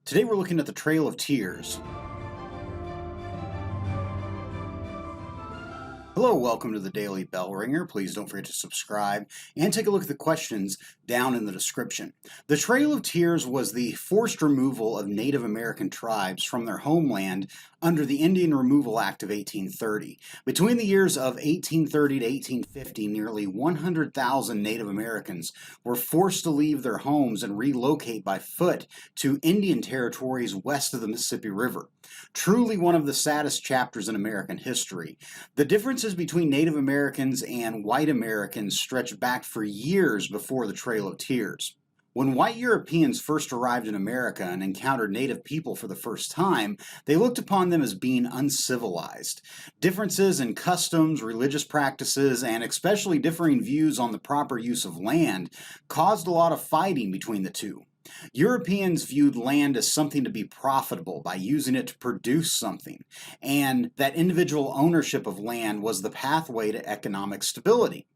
Today we're looking at the Trail of Tears. Hello, welcome to the Daily Bellringer. Please don't forget to subscribe and take a look at the questions down in the description. The Trail of Tears was the forced removal of Native American tribes from their homeland under the Indian Removal Act of 1830. Between the years of 1830 to 1850, nearly 100,000 Native Americans were forced to leave their homes and relocate by foot to Indian territories west of the Mississippi River. Truly one of the saddest chapters in American history. The differences between Native Americans and white Americans stretched back for years before the Trail of Tears. When white Europeans first arrived in America and encountered native people for the first time, they looked upon them as being uncivilized. Differences in customs, religious practices, and especially differing views on the proper use of land caused a lot of fighting between the two. Europeans viewed land as something to be profitable by using it to produce something, and that individual ownership of land was the pathway to economic stability.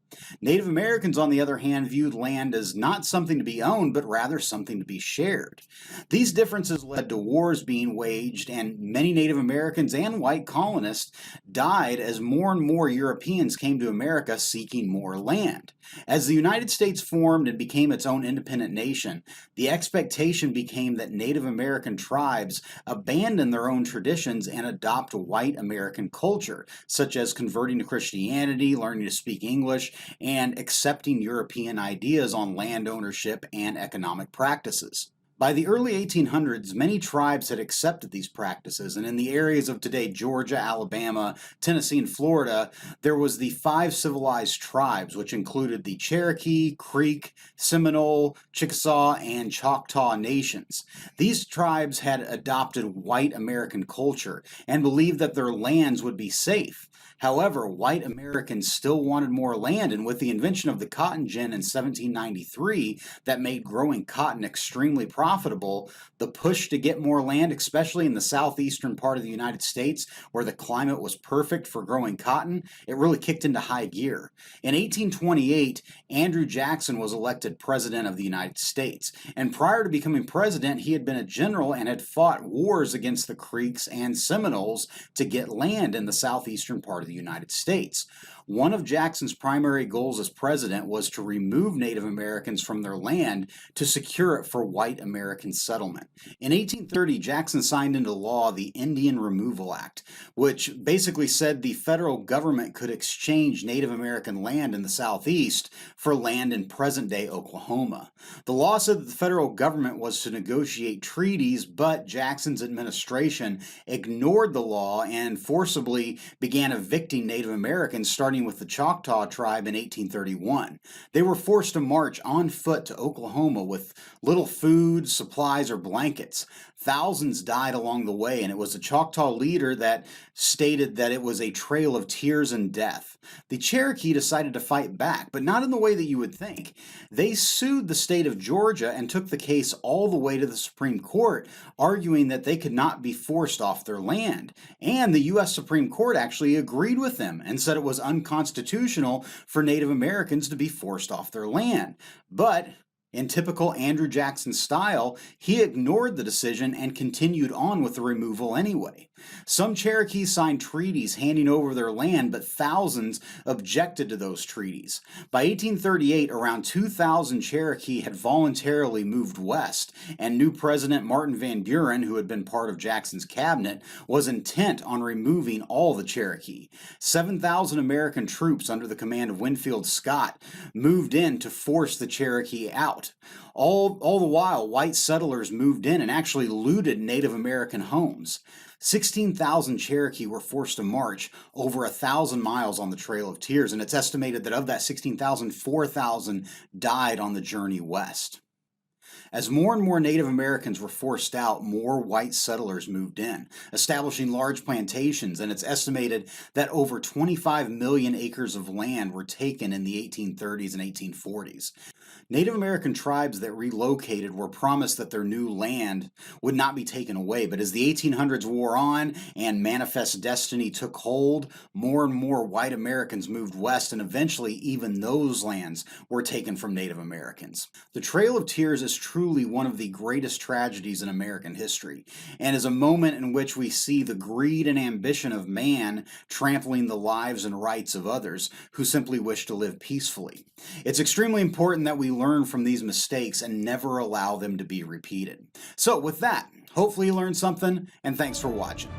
Native Americans, on the other hand, viewed land as not something to be owned, but rather something to be shared. These differences led to wars being waged, and many Native Americans and white colonists died as more and more Europeans came to America seeking more land. As the United States formed and became its own independent nation, the expectation became that Native American tribes abandon their own traditions and adopt white American culture, such as converting to Christianity, learning to speak English, and accepting European ideas on land ownership and economic practices. By the early 1800s, many tribes had accepted these practices, and in the areas of today Georgia, Alabama, Tennessee, and Florida, there was the 5 civilized tribes, which included the Cherokee, Creek, Seminole, Chickasaw, and Choctaw nations. These tribes had adopted white American culture and believed that their lands would be safe. However, white Americans still wanted more land, and with the invention of the cotton gin in 1793 that made growing cotton extremely profitable, the push to get more land, especially in the southeastern part of the United States where the climate was perfect for growing cotton, it really kicked into high gear. In 1828, Andrew Jackson was elected President of the United States, and prior to becoming president, he had been a general and had fought wars against the Creeks and Seminoles to get land in the southeastern part of the United States. One of Jackson's primary goals as president was to remove Native Americans from their land to secure it for white American settlement. In 1830, Jackson signed into law the Indian Removal Act, which basically said the federal government could exchange Native American land in the Southeast for land in present-day Oklahoma. The law said that the federal government was to negotiate treaties, but Jackson's administration ignored the law and forcibly began evicting Native Americans, starting with the Choctaw tribe in 1831. They were forced to march on foot to Oklahoma with little food, supplies, or blankets. Thousands died along the way, and it was the Choctaw leader that stated that it was a trail of tears and death. The Cherokee decided to fight back, but not in the way that you would think. They sued the state of Georgia and took the case all the way to the Supreme Court, arguing that they could not be forced off their land. And the U.S. Supreme Court actually agreed with them and said it was unconstitutional for Native Americans to be forced off their land. But in typical Andrew Jackson style, he ignored the decision and continued on with the removal anyway. Some Cherokees signed treaties handing over their land, but thousands objected to those treaties. By 1838, around 2,000 Cherokee had voluntarily moved west, and new President Martin Van Buren, who had been part of Jackson's cabinet, was intent on removing all the Cherokee. 7,000 American troops under the command of Winfield Scott moved in to force the Cherokee out. All the while, white settlers moved in and actually looted Native American homes. 16,000 Cherokee were forced to march over 1,000 miles on the Trail of Tears, and it's estimated that of that 16,000, 4,000 died on the journey west. As more and more Native Americans were forced out, more white settlers moved in, establishing large plantations, and it's estimated that over 25 million acres of land were taken in the 1830s and 1840s. Native American tribes that relocated were promised that their new land would not be taken away, but as the 1800s wore on and manifest destiny took hold, more and more white Americans moved west, and eventually even those lands were taken from Native Americans. The Trail of Tears is truly one of the greatest tragedies in American history, and is a moment in which we see the greed and ambition of man trampling the lives and rights of others who simply wish to live peacefully. It's extremely important that we learn from these mistakes and never allow them to be repeated. So with that, hopefully you learned something, and thanks for watching.